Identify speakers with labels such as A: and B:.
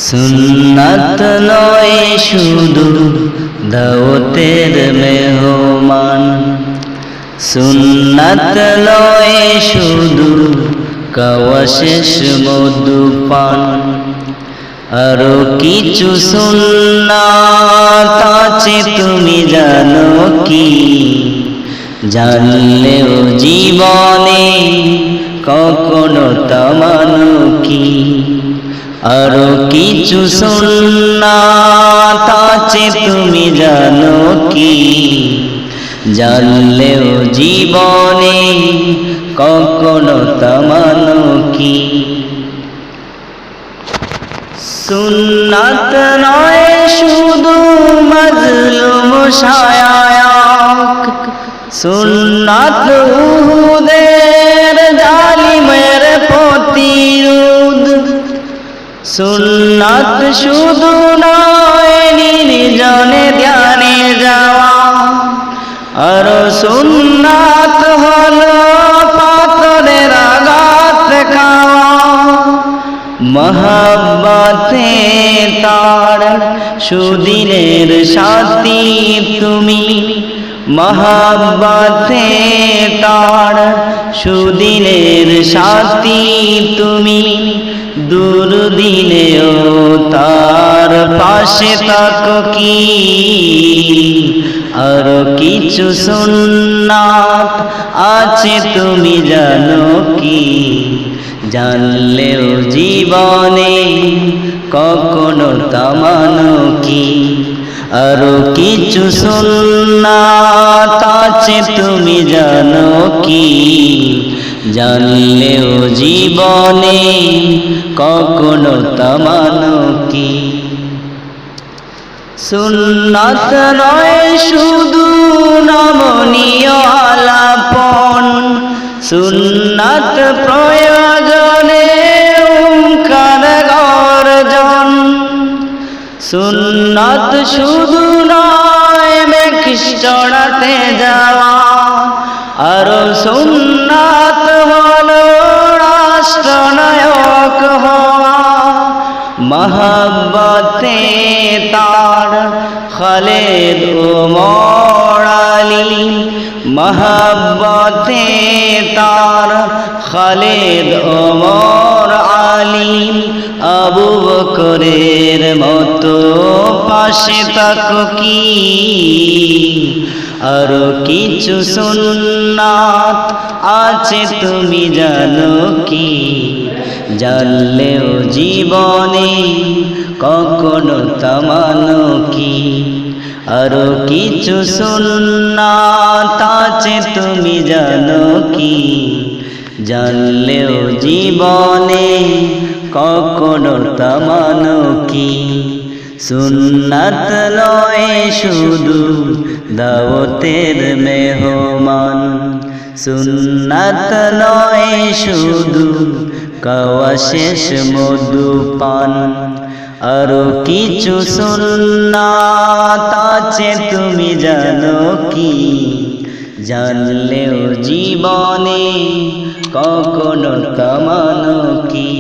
A: সুন্নাত নয় শুধু দাওয়াতের মেহমান, সুন্নাত নয় শুধু খাওয়া শেষ মধুপান, আরো কিছু সুন্নাত আছে তুমি জানো কি? জানলেও জীবনে কখনো তা মানো কি? আরো কিছু সুন্নাত আছে তুমি জানো কি? জানলেও জীবনে কখনো তা মানো কি? সুন্নাত নয় শুধু মাজলুম শায়াক, সুন্নাত উহুদের জালিমের প্রতিরোধ, সুন্নাত শুধু নয় নির্জনে ধ্যানে যাওয়া, আর সুন্নাত হলো পাথরের আঘাত খাওয়া। মহাব্বতে তার সুদিনের সাথী তুমি, মহাব্বতে তার সুদিনের সাথী তুমি, দুর্দিনেও তার পাশে থাকো কি? আরো কিছু সুন্নাত আছে তুমি জানো কি? জানলেও জীবনে কখনো তা মানো কি? আরো কিছু সুন্নাত আছে তুমি জানো কি? জানলেও জীবনে কখনো তা মানো কি? সুন্নাত নয় শুধু নমনীয় আলাপন, সুন্নাত প্রয়োজনে ওঙ্কার গর্জন, সুন্নাত শুধু নয় মেঘ চড়াতে যাওয়া, আর সুন্নাত হলো রাষ্ট্রনায়ক হওয়া। মহাব্বতে তার খালেদ ওমর আলী, মহাব্বতে তার খালেদ ওমর আলী, আবু বকরের মতো পাশে থাকো কি? আরো কিছু সুন্নাত আছে তুমি জানো কি? জানলেও জীবনে কখনো তা মানো কি? আরো কিছু সুন্নাত আছে তুমি জানো কি? জানলেও জীবনে কখনো তা মানো কি? সুন্নাত নয় শুধু দাওয়াতের মেহমান, সুন্নাত নয় শুধু খাওয়া শেষ মধুপান, আরো কিছু সুন্নাত আছে তুমি জানো কি? জানলেও জীবনে কখনো তা মানো কি?